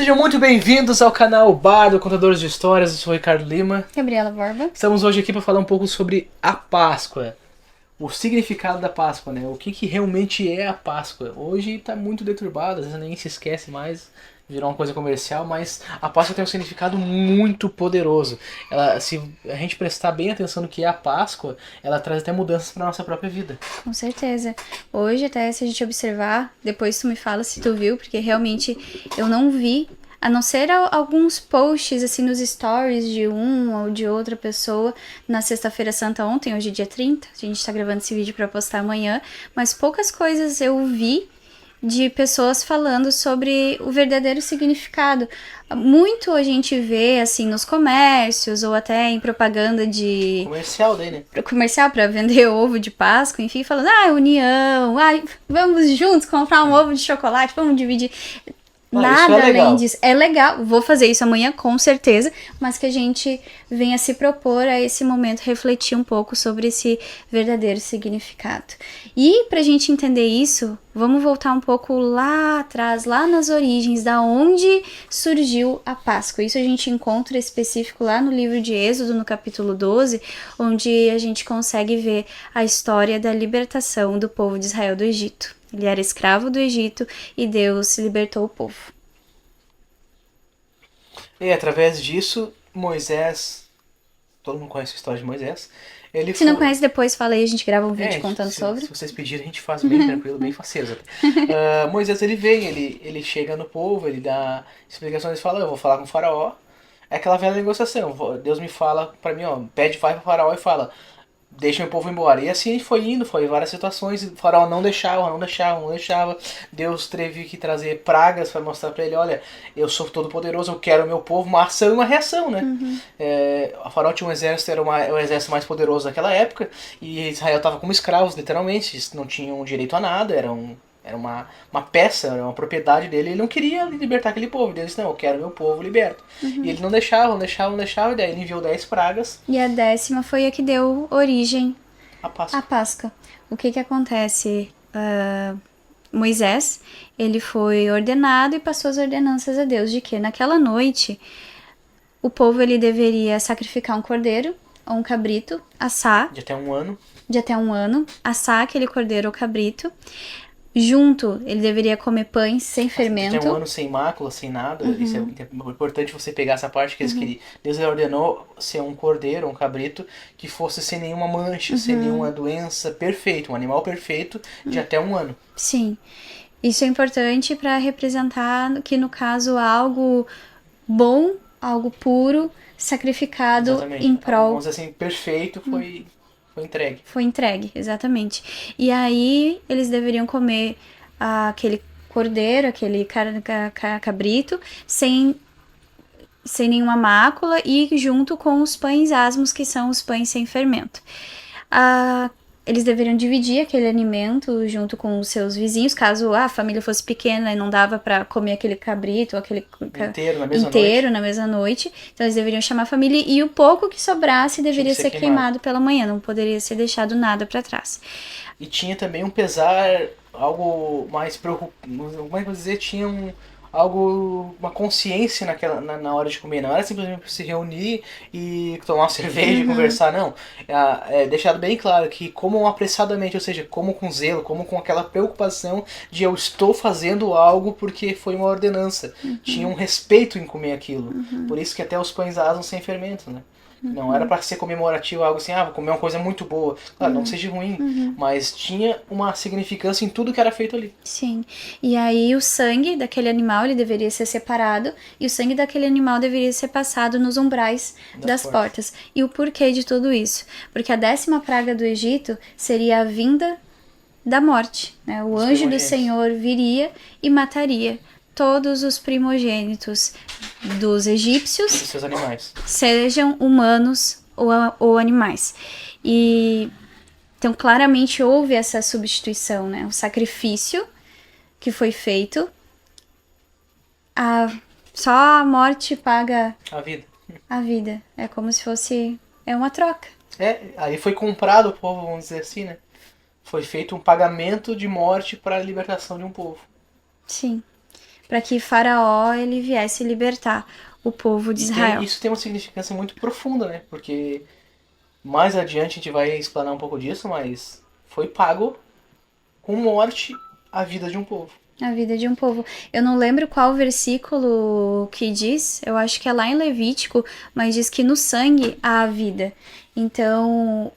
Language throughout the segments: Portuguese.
Sejam muito bem-vindos ao canal Bardo Contadores de Histórias. Eu sou o Ricardo Lima. Gabriela Borba. Estamos hoje aqui para falar um pouco sobre a Páscoa. O significado da Páscoa, né? O que realmente é a Páscoa. Hoje está muito deturbado, às vezes nem se esquece mais, virou uma coisa comercial, mas a Páscoa tem um significado muito poderoso. Ela, se a gente prestar bem atenção no que é a Páscoa, ela traz até mudanças para nossa própria vida. Com certeza. Hoje, até se a gente observar, depois tu me fala se tu viu, porque realmente eu não vi, a não ser alguns posts assim nos stories de um ou de outra pessoa na Sexta-feira Santa ontem, hoje é dia 30, a gente tá gravando esse vídeo pra postar amanhã, mas poucas coisas eu vi de pessoas falando sobre o verdadeiro significado. Muito a gente vê assim nos comércios ou até em propaganda de Comercial daí, né? comercial para vender ovo de Páscoa, enfim, falando, união, vamos juntos comprar um ovo de chocolate, vamos dividir. Nada além disso. É legal, vou fazer isso amanhã com certeza, mas que a gente venha se propor a esse momento refletir um pouco sobre esse verdadeiro significado. E pra gente entender isso, vamos voltar um pouco lá atrás, lá nas origens, da onde surgiu a Páscoa. Isso a gente encontra específico lá no livro de Êxodo, no capítulo 12, onde a gente consegue ver a história da libertação do povo de Israel do Egito. Ele era escravo do Egito e Deus libertou o povo. E através disso, Moisés, todo mundo conhece a história de Moisés. Se não conhece, depois fala aí, a gente grava um vídeo contando sobre. Se vocês pedirem, a gente faz bem tranquilo, bem faceiro até. Moisés, ele vem, ele chega no povo, ele dá explicações, ele fala, eu vou falar com o faraó. É aquela velha negociação, Deus me fala pra mim, pede, vai pro faraó e fala, deixa meu povo embora. E assim foi indo, foi várias situações, o faraó não deixava. Deus teve que trazer pragas para mostrar para ele, olha, eu sou todo poderoso, eu quero o meu povo, uma ação e uma reação, né? O faraó tinha um exército, era o exército mais poderoso daquela época, e Israel estava como escravos, literalmente, eles não tinham direito a nada, era uma peça, era uma propriedade dele, ele não queria libertar aquele povo. Ele disse, não, eu quero meu povo liberto. E ele não deixava, e daí ele enviou 10 pragas. E a 10ª foi a que deu origem à Páscoa. O que acontece? Moisés, ele foi ordenado e passou as ordenanças a Deus, de que naquela noite o povo ele deveria sacrificar um cordeiro ou um cabrito, assar. De até um ano. Assar aquele cordeiro ou cabrito. Junto, ele deveria comer pães sem fermento. Tem um ano sem mácula, sem nada. Isso é importante você pegar essa parte que eles queriam. Deus ordenou ser um cordeiro, um cabrito, que fosse sem nenhuma mancha, sem nenhuma doença, perfeito. Um animal perfeito de até um ano. Sim. Isso é importante para representar que, no caso, algo bom, algo puro, sacrificado. Exatamente. Em prol. Vamos dizer assim, perfeito foi entregue. Foi entregue, exatamente. E aí eles deveriam comer aquele cordeiro, aquele cabrito, sem nenhuma mácula e junto com os pães asmos, que são os pães sem fermento. Eles deveriam dividir aquele alimento junto com os seus vizinhos, caso a família fosse pequena e não dava para comer aquele cabrito, aquele inteiro na mesma noite. Então eles deveriam chamar a família e o pouco que sobrasse deveria ser queimado pela manhã, não poderia ser deixado nada para trás. E tinha também um pesar, algo mais preocupante, como é que eu vou dizer, tinha uma consciência na hora de comer, não era simplesmente se reunir e tomar uma cerveja e conversar, não. É deixado bem claro que comam apressadamente, ou seja, comam com zelo, comam com aquela preocupação de eu estou fazendo algo porque foi uma ordenança. Tinha um respeito em comer aquilo. Por isso que até os pães asam sem fermento, né? Não era para ser comemorativo, algo assim, vou comer uma coisa muito boa. Claro, não seja ruim, mas tinha uma significância em tudo que era feito ali. Sim, e aí o sangue daquele animal, ele deveria ser separado, e o sangue daquele animal deveria ser passado nos umbrais das portas. E o porquê de tudo isso? Porque a 10ª praga do Egito seria a vinda da morte, né? O anjo do Senhor viria e mataria todos os primogênitos dos egípcios, e seus animais, sejam humanos ou animais. E então claramente houve essa substituição, né? O sacrifício que foi feito, só a morte paga a vida. É como se fosse uma troca. Aí foi comprado o povo, vamos dizer assim, né? Foi feito um pagamento de morte para a libertação de um povo. Sim. para que Faraó ele viesse libertar o povo de Israel. Isso tem uma significância muito profunda, né? Porque mais adiante a gente vai explanar um pouco disso, mas foi pago com morte a vida de um povo. A vida de um povo. Eu não lembro qual versículo que diz, eu acho que é lá em Levítico, mas diz que no sangue há a vida. Então,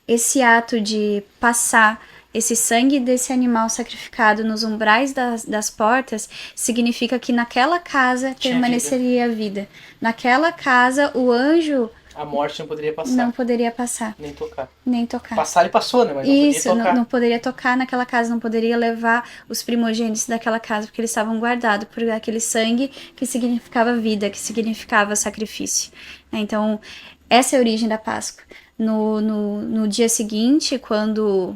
esse ato de passar esse sangue desse animal sacrificado nos umbrais das portas significa que naquela casa permaneceria a vida. Naquela casa, o anjo... A morte não poderia passar. Não poderia passar. Nem tocar. Nem tocar. Passar ele passou, né? Mas não poderia tocar. Não poderia tocar naquela casa, não poderia levar os primogênitos daquela casa, porque eles estavam guardados por aquele sangue que significava vida, que significava sacrifício. Então, essa é a origem da Páscoa. No dia seguinte, quando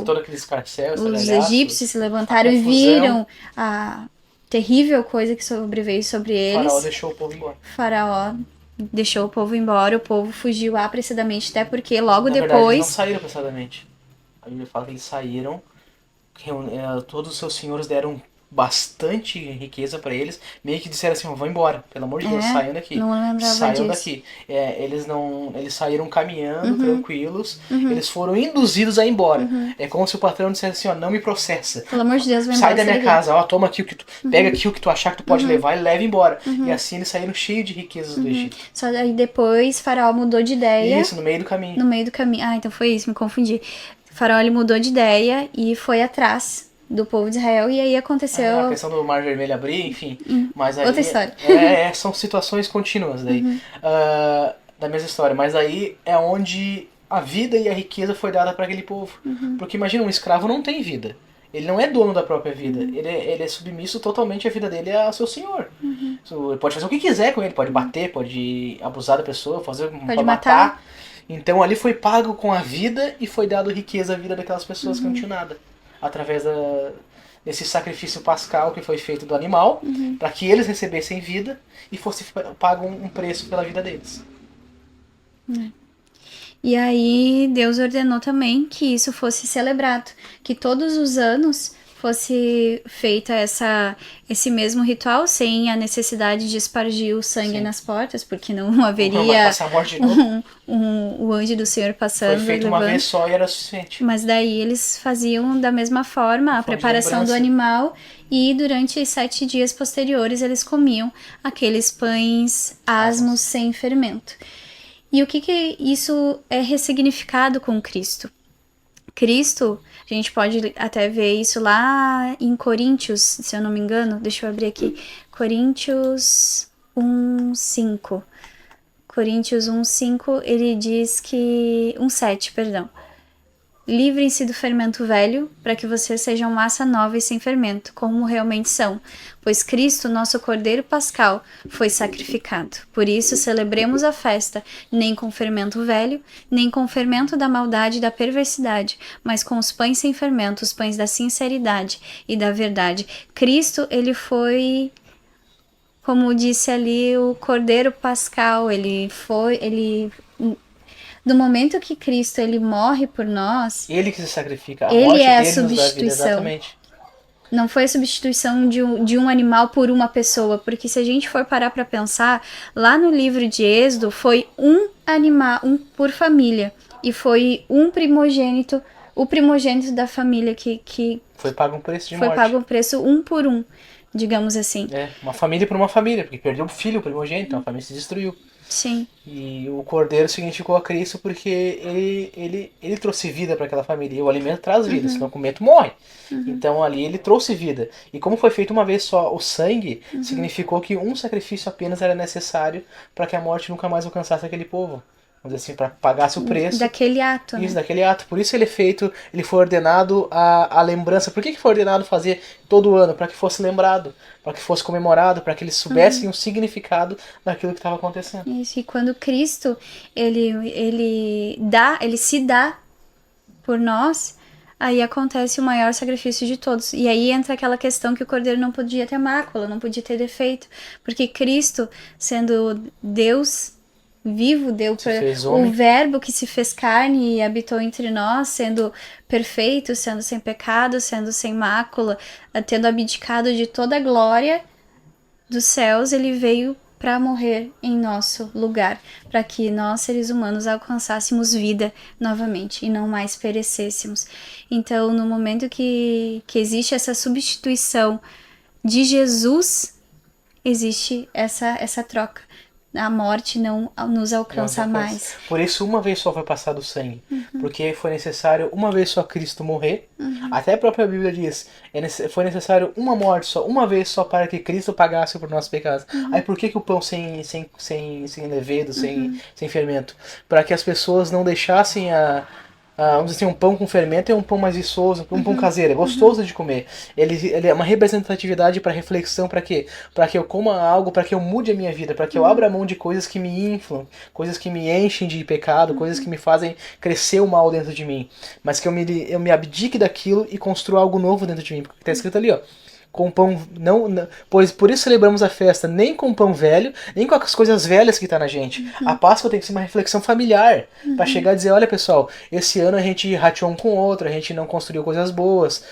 todo aquele escarcéu, os egípcios se levantaram e viram a terrível coisa que sobreveio sobre eles. Faraó deixou o povo embora. Faraó deixou o povo embora, o povo fugiu apressadamente, até porque logo Na depois... verdade, eles não saíram apressadamente. A Bíblia fala que eles saíram, todos os seus senhores deram bastante riqueza pra eles, meio que disseram assim, vão embora, pelo amor de Deus, saiam daqui. Não lembrava saiam disso. daqui. Eles saíram caminhando, tranquilos, eles foram induzidos a ir embora. É como se o patrão dissesse assim, ó, não me processa. Pelo amor de Deus, vai Sai embora. da minha casa, ó, toma aqui o que tu, pega aqui o que tu achar que tu pode levar e leva embora. E assim eles saíram cheios de riquezas do Egito. Só aí depois Faraó mudou de ideia. Isso, no meio do caminho. No meio do caminho. Ah, então foi isso, me confundi. Faraó ele mudou de ideia e foi atrás do povo de Israel, e aí aconteceu... A questão do Mar Vermelho abrir, enfim. Mas aí, outra história. São situações contínuas daí. Da mesma história. Mas aí é onde a vida e a riqueza foi dada para aquele povo. Porque imagina, um escravo não tem vida. Ele não é dono da própria vida. Ele é submisso totalmente, a vida dele ao seu senhor. Ele pode fazer o que quiser com ele. Pode bater, pode abusar da pessoa, pode matar. Então ali foi pago com a vida e foi dado riqueza à vida daquelas pessoas que não tinham nada. Através desse sacrifício pascal que foi feito do animal, para que eles recebessem vida e fosse pago um preço pela vida deles. E aí Deus ordenou também que isso fosse celebrado, que todos os anos fosse feita esse mesmo ritual sem a necessidade de espargir o sangue nas portas, porque não haveria o anjo do Senhor passando. Foi feito uma vez só e era suficiente. Mas daí eles faziam da mesma forma a preparação do animal e durante os 7 dias posteriores eles comiam aqueles pães asmos sem fermento. E o que isso é ressignificado com Cristo? Cristo, a gente pode até ver isso lá em Coríntios, se eu não me engano, deixa eu abrir aqui, Coríntios 1:5. Coríntios 1:5, ele diz que... 1:7, perdão. Livrem-se do fermento velho, para que vocês sejam massa nova e sem fermento, como realmente são. Pois Cristo, nosso Cordeiro Pascal, foi sacrificado. Por isso, celebremos a festa, nem com fermento velho, nem com fermento da maldade e da perversidade, mas com os pães sem fermento, os pães da sinceridade e da verdade. Cristo, ele foi... Como disse ali, o Cordeiro Pascal, do momento que Cristo ele morre por nós... Ele que se sacrifica. Ele é a substituição. Não foi a substituição de um animal por uma pessoa. Porque se a gente for parar para pensar, lá no livro de Êxodo foi um animal, um por família. E foi um primogênito, o primogênito da família que foi pago um preço de morte. Foi pago um preço um por um, digamos assim. Uma família por uma família, porque perdeu o filho, o primogênito, então a família se destruiu. Sim. E o cordeiro significou a Cristo porque ele trouxe vida para aquela família. E o alimento traz vida, senão o alimento morre. Então ali ele trouxe vida. E como foi feito uma vez só o sangue, significou que um sacrifício apenas era necessário para que a morte nunca mais alcançasse aquele povo. Vamos dizer assim, para pagasse o preço. Daquele ato. Isso, daquele ato. Por isso ele foi ordenado a lembrança. Por que foi ordenado fazer todo ano? Para que fosse lembrado, para que fosse comemorado, para que eles soubessem o significado daquilo que estava acontecendo. Isso, e quando Cristo, ele se dá por nós, aí acontece o maior sacrifício de todos. E aí entra aquela questão que o cordeiro não podia ter mácula, não podia ter defeito. Porque Cristo, sendo Deus vivo, o verbo que se fez carne e habitou entre nós, sendo perfeito, sendo sem pecado, sendo sem mácula, tendo abdicado de toda a glória dos céus, ele veio para morrer em nosso lugar, para que nós, seres humanos, alcançássemos vida novamente e não mais perecêssemos. Então, no momento que existe essa substituição de Jesus, existe essa troca. A morte não nos alcança mais. Por isso, uma vez só foi passado o sangue. Porque foi necessário uma vez só Cristo morrer. Até a própria Bíblia diz, foi necessário uma morte só, uma vez só, para que Cristo pagasse por nossos pecados. Aí por que o pão sem levedo, sem fermento? Para que as pessoas não deixassem vamos dizer assim, um pão com fermento é um pão mais viçoso, um pão caseiro, é gostoso de comer. Ele é uma representatividade para reflexão, para quê? Para que eu coma algo, para que eu mude a minha vida, para que eu abra mão de coisas que me inflam, coisas que me enchem de pecado, coisas que me fazem crescer o mal dentro de mim. Mas que eu me abdique daquilo e construa algo novo dentro de mim. Porque está escrito ali, ó. Com pão, pois por isso celebramos a festa, nem com pão velho, nem com as coisas velhas que tá na gente. A Páscoa tem que ser uma reflexão familiar, para chegar e dizer, olha pessoal, esse ano a gente rateou um com o outro, a gente não construiu coisas boas,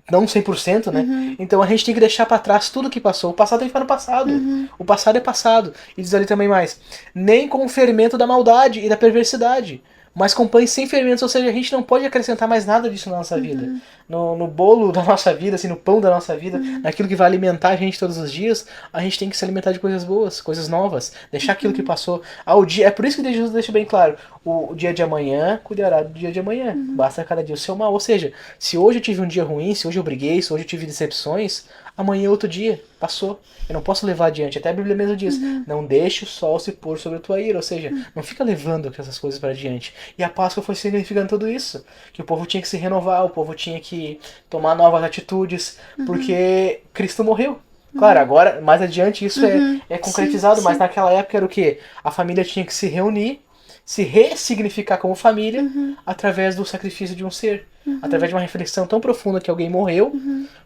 não 100%, né? Então a gente tem que deixar para trás tudo que passou. O passado tem que ficar no passado. O passado é passado. E diz ali também mais, nem com o fermento da maldade e da perversidade, mas com pães sem fermentos, ou seja, a gente não pode acrescentar mais nada disso na nossa vida. No bolo da nossa vida, assim, no pão da nossa vida, naquilo que vai alimentar a gente todos os dias, a gente tem que se alimentar de coisas boas, coisas novas, deixar aquilo que passou ao dia. É por isso que Jesus deixa bem claro, o dia de amanhã cuidará do dia de amanhã, basta cada dia o seu mal. Ou seja, se hoje eu tive um dia ruim, se hoje eu briguei, se hoje eu tive decepções, amanhã é outro dia, passou. Eu não posso levar adiante. Até a Bíblia mesmo diz, não deixe o sol se pôr sobre a tua ira. Ou seja, não fica levando essas coisas para adiante. E a Páscoa foi significando tudo isso. Que o povo tinha que se renovar, o povo tinha que tomar novas atitudes, porque Cristo morreu. Claro, agora, mais adiante, isso é concretizado, mas naquela época era o quê? A família tinha que se reunir, se ressignificar como família, através do sacrifício de um ser. Através de uma reflexão tão profunda que alguém morreu,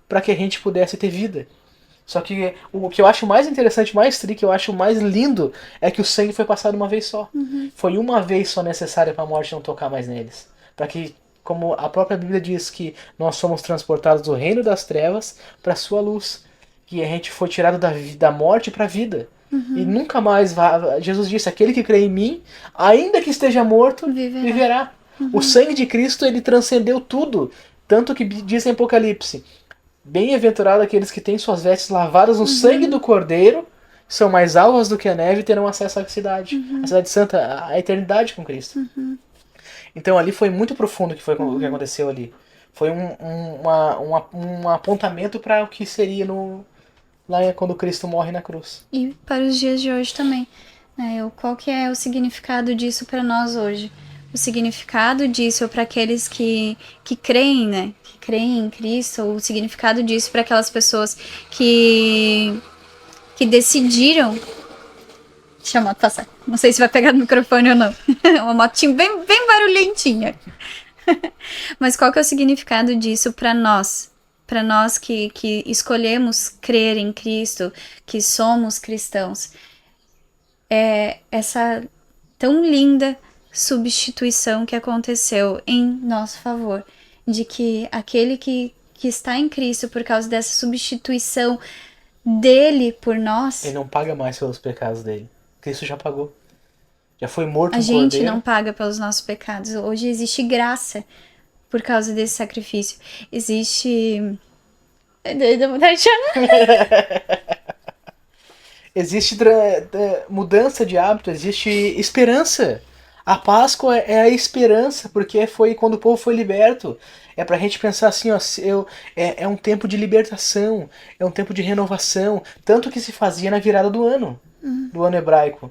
para que a gente pudesse ter vida. Só que o que eu acho mais interessante, mais que eu acho mais lindo, é que o sangue foi passado uma vez só. Foi uma vez só necessária para a morte não tocar mais neles. Para que, como a própria Bíblia diz, que nós somos transportados do reino das trevas para a sua luz. Que a gente foi tirado da morte para a vida. E nunca mais Jesus disse, aquele que crê em mim, ainda que esteja morto, viverá. O sangue de Cristo, ele transcendeu tudo. Tanto que diz em Apocalipse, bem-aventurado aqueles que têm suas vestes lavadas no sangue do Cordeiro, são mais alvas do que a neve e terão acesso à cidade. A cidade santa, a eternidade com Cristo. Então ali foi muito profundo o que aconteceu ali. Foi um apontamento para o que seria lá quando Cristo morre na cruz. E para os dias de hoje também. Qual que é o significado disso para nós hoje? O significado disso para aqueles que creem, né? Que creem em Cristo. O significado disso para aquelas pessoas que decidiram... Deixa a moto passar. Não sei se vai pegar no microfone ou não. Uma motinha bem, bem barulhentinha. Mas qual que é o significado disso para nós? Para nós que escolhemos crer em Cristo, que somos cristãos. É essa tão linda substituição que aconteceu em nosso favor. De que aquele que está em Cristo, por causa dessa substituição dele por nós... Ele não paga mais pelos pecados dele. Cristo já pagou. Já foi morto A um gente cordeiro. não paga pelos nossos pecados. Hoje existe graça por causa desse sacrifício. Existe... Existe mudança de hábito, existe esperança. A Páscoa é a esperança, porque foi quando o povo foi liberto. É pra gente pensar assim, ó, é um tempo de libertação, é um tempo de renovação, tanto que se fazia na virada do ano hebraico.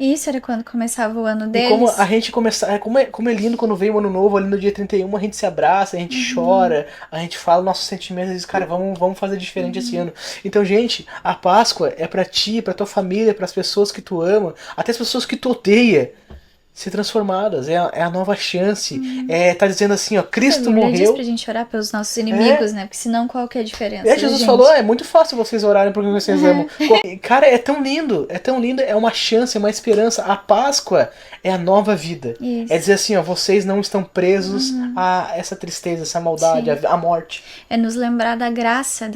Isso era quando começava o ano deles. E como a gente começa, como é lindo quando vem o ano novo, ali no dia 31, a gente se abraça, a gente chora, a gente fala nossos sentimentos e diz, cara, vamos fazer diferente esse ano. Então, gente, a Páscoa é pra ti, pra tua família, pras pessoas que tu ama, até as pessoas que tu odeia. ser transformadas, é a nova chance. Tá dizendo assim, ó, Cristo A Bíblia diz morreu. pra gente orar pelos nossos inimigos, né? Porque senão qual que é a diferença? Jesus gente? falou, é muito fácil vocês orarem porque vocês amam. Cara, é tão lindo, é uma chance, é uma esperança. A Páscoa é a nova vida. Isso. É dizer assim, ó, vocês não estão presos a essa tristeza, essa maldade, a morte. É nos lembrar da graça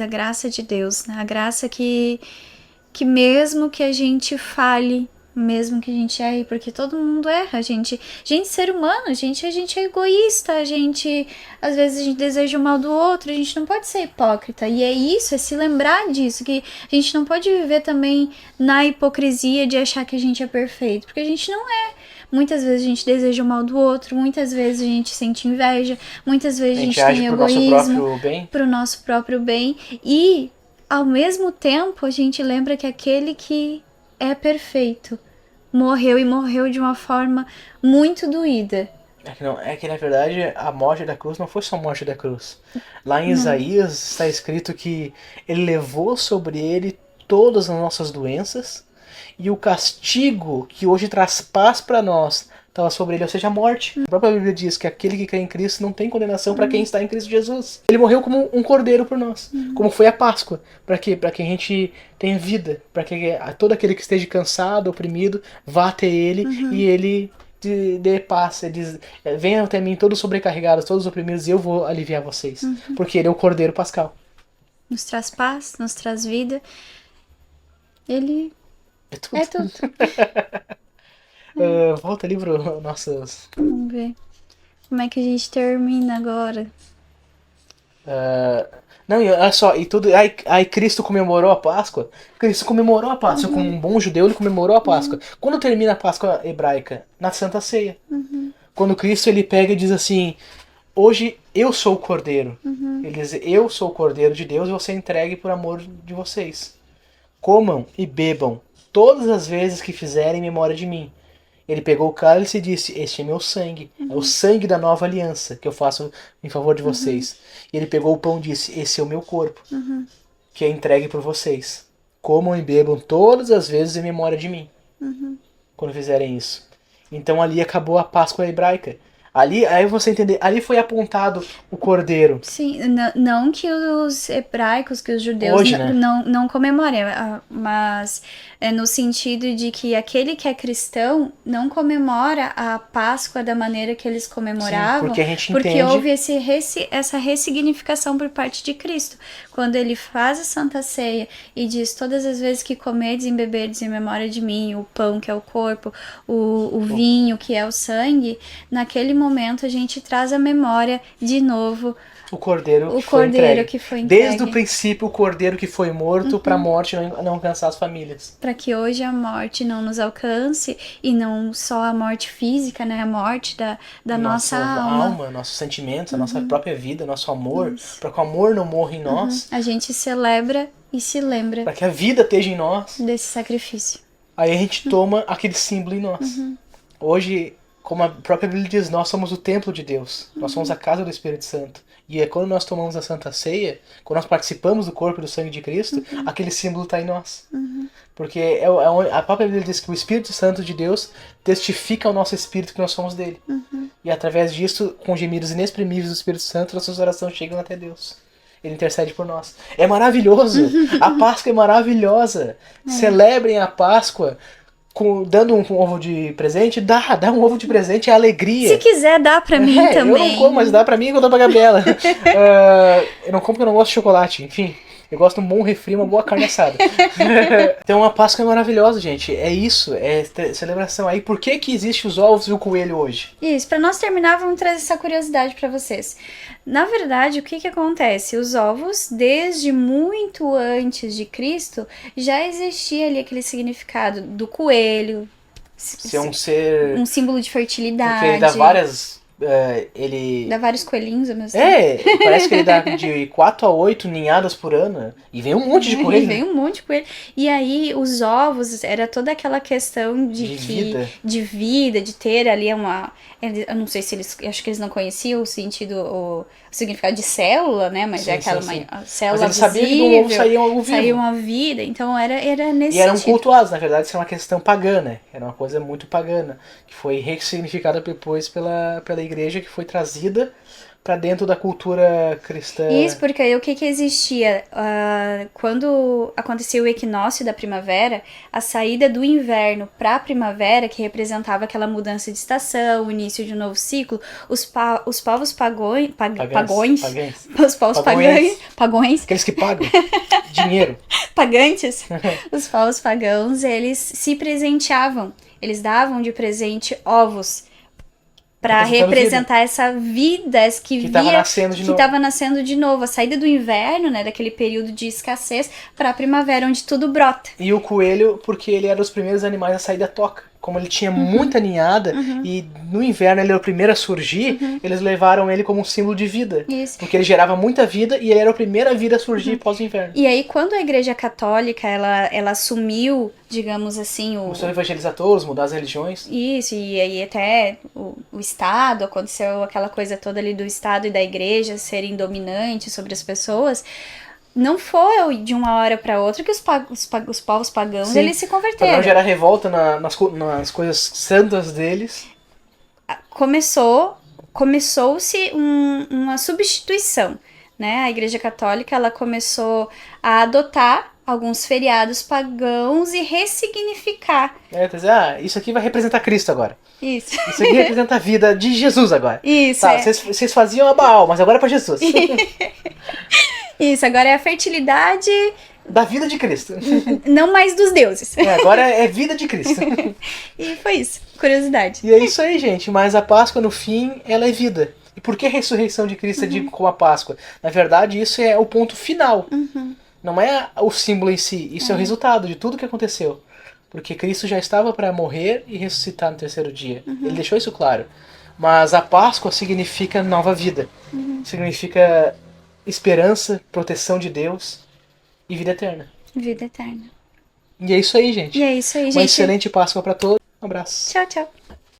de Deus, né? A graça que mesmo que a gente falhe, mesmo que a gente erre, porque todo mundo erra, a gente ser humano, a gente é egoísta, às vezes a gente deseja o mal do outro, a gente não pode ser hipócrita, e é isso, é se lembrar disso, que a gente não pode viver também na hipocrisia de achar que a gente é perfeito, porque a gente não é. Muitas vezes a gente deseja o mal do outro, muitas vezes a gente sente inveja, muitas vezes a gente tem egoísmo pro nosso próprio bem, e ao mesmo tempo a gente lembra que aquele que é perfeito morreu e morreu de uma forma muito doída. É que na verdade a morte da cruz não foi só a morte da cruz. Lá em Isaías está escrito que ele levou sobre ele todas as nossas doenças e o castigo que hoje traz paz para nós estava sobre ele, ou seja, a morte. A própria Bíblia diz que aquele que crê em Cristo não tem condenação para quem está em Cristo Jesus. Ele morreu como um cordeiro por nós, como foi a Páscoa. Para quê? Para que a gente tenha vida, para que todo aquele que esteja cansado, oprimido, vá até ele e ele dê paz. Ele diz, venham até mim todos sobrecarregados, todos oprimidos, e eu vou aliviar vocês. Porque ele é o cordeiro pascal. Nos traz paz, nos traz vida. Ele é tudo. É tudo. Volta ali pro nossos... Vamos ver. Como é que a gente termina agora? Não, olha só, e tudo. Aí Cristo comemorou a Páscoa. Cristo comemorou a Páscoa. Como um bom judeu, ele comemorou a Páscoa. Quando termina a Páscoa hebraica? Na Santa Ceia. Quando Cristo ele pega e diz assim: hoje eu sou o cordeiro. Ele diz: eu sou o cordeiro de Deus e vou ser entregue por amor de vocês. Comam e bebam todas as vezes que fizerem memória de mim. Ele pegou o cálice e disse: este é meu sangue, é o sangue da nova aliança que eu faço em favor de vocês. E ele pegou o pão e disse: esse é o meu corpo, que é entregue por vocês. Comam e bebam todas as vezes em memória de mim, quando fizerem isso. Então ali acabou a Páscoa hebraica. Ali, aí você entender, ali foi apontado o cordeiro. Sim, não que os hebraicos, que os judeus hoje, né? não comemorem, mas é no sentido de que aquele que é cristão não comemora a Páscoa da maneira que eles comemoravam. Sim, porque a gente porque entende... houve essa ressignificação por parte de Cristo. Quando ele faz a Santa Ceia e diz: todas as vezes que comerdes e beberdes em memória de mim, o pão que é o corpo, o vinho que é o sangue, naquele momento a gente traz a memória de novo o cordeiro que foi entregue. Desde o princípio, o cordeiro que foi morto para a morte não alcançar as famílias. Para que hoje a morte não nos alcance, e não só a morte física, né? A morte da nossa alma, nossos sentimentos, a nossa própria vida, nosso amor, para que o amor não morra em nós. A gente celebra e se lembra para que a vida esteja em nós. Desse sacrifício. Aí a gente toma aquele símbolo em nós. Hoje, como a própria Bíblia diz, nós somos o templo de Deus. Nós somos a casa do Espírito Santo. E é quando nós tomamos a Santa Ceia, quando nós participamos do corpo e do sangue de Cristo, aquele símbolo está em nós. Porque a própria Bíblia diz que o Espírito Santo de Deus testifica ao nosso espírito que nós somos dele. E através disso, com gemidos inexprimíveis do Espírito Santo, nossas orações chegam até Deus. Ele intercede por nós. É maravilhoso! A Páscoa é maravilhosa! Celebrem a Páscoa dando um ovo de presente. Dá um ovo de presente, é alegria. Se quiser, dá pra mim também. Eu não como, mas dá pra mim e eu dou pra Gabriela. Eu não como porque eu não gosto de chocolate, enfim. Eu gosto de um bom refri, uma boa carne assada. Então a Páscoa é maravilhosa, gente. É isso, é celebração. Aí por que existe os ovos e o coelho hoje? Isso, pra nós terminar, vamos trazer essa curiosidade pra vocês. Na verdade, o que acontece? Os ovos, desde muito antes de Cristo, já existia ali aquele significado do coelho. Ser um ser... um símbolo de fertilidade. Porque ele dá várias... Dá vários coelhinhos ao mesmo tempo. Parece que ele dá de 4 a 8 ninhadas por ano. E vem um monte de coelho. E vem um monte de coelho. E aí, os ovos, era toda aquela questão de vida, de ter ali uma... Eu não sei se eles... Acho que eles não conheciam o sentido, significado de célula, né? Mas Sim, é aquela sim. célula Mas ele sabia que do ovo saía algo vivo. Saía uma vida, então era nesse E eram sentido. cultuados, na verdade isso é uma questão pagã, né? Era uma coisa muito pagana, que foi ressignificada depois pela igreja, que foi trazida para dentro da cultura cristã. Isso, porque aí o que existia? Quando acontecia o equinócio da primavera, a saída do inverno para a primavera, que representava aquela mudança de estação, o início de um novo ciclo, os povos pagões, os povos pagões, aqueles que pagam dinheiro, pagantes, os povos pagãos, eles se presenteavam, eles davam de presente ovos, para representar essa vida que estava nascendo de novo. A saída do inverno, né, daquele período de escassez, para a primavera, onde tudo brota. E o coelho, porque ele era os primeiros animais a sair da toca. Como ele tinha muita ninhada, e no inverno ele era o primeiro a surgir, eles levaram ele como um símbolo de vida. Isso. Porque ele gerava muita vida e ele era a primeira vida a surgir pós o inverno. E aí, quando a Igreja Católica, ela assumiu, digamos assim, começou a evangelizar todos, mudar as religiões. Isso, e aí até o Estado, aconteceu aquela coisa toda ali do Estado e da Igreja serem dominantes sobre as pessoas. Não foi de uma hora para outra que os povos pagãos eles se converteram. Para não gerar revolta nas coisas santas deles. Começou-se uma substituição, né? A Igreja Católica ela começou a adotar alguns feriados pagãos e ressignificar. Isso aqui vai representar Cristo agora. Isso aqui representa a vida de Jesus agora. Isso. Tá, vocês faziam a Baal, mas agora é para Jesus. Isso, agora é a fertilidade da vida de Cristo. Não mais dos deuses. Agora é vida de Cristo. E foi isso, curiosidade. E é isso aí, gente. Mas a Páscoa, no fim, ela é vida. E por que a ressurreição de Cristo é dita como a Páscoa? Na verdade, isso é o ponto final. Não é o símbolo em si, isso é o resultado de tudo que aconteceu. Porque Cristo já estava para morrer e ressuscitar no terceiro dia. Ele deixou isso claro. Mas a Páscoa significa nova vida. Significa esperança, proteção de Deus e vida eterna. Vida eterna. E é isso aí, gente. Uma excelente Páscoa para todos. Um abraço. Tchau, tchau.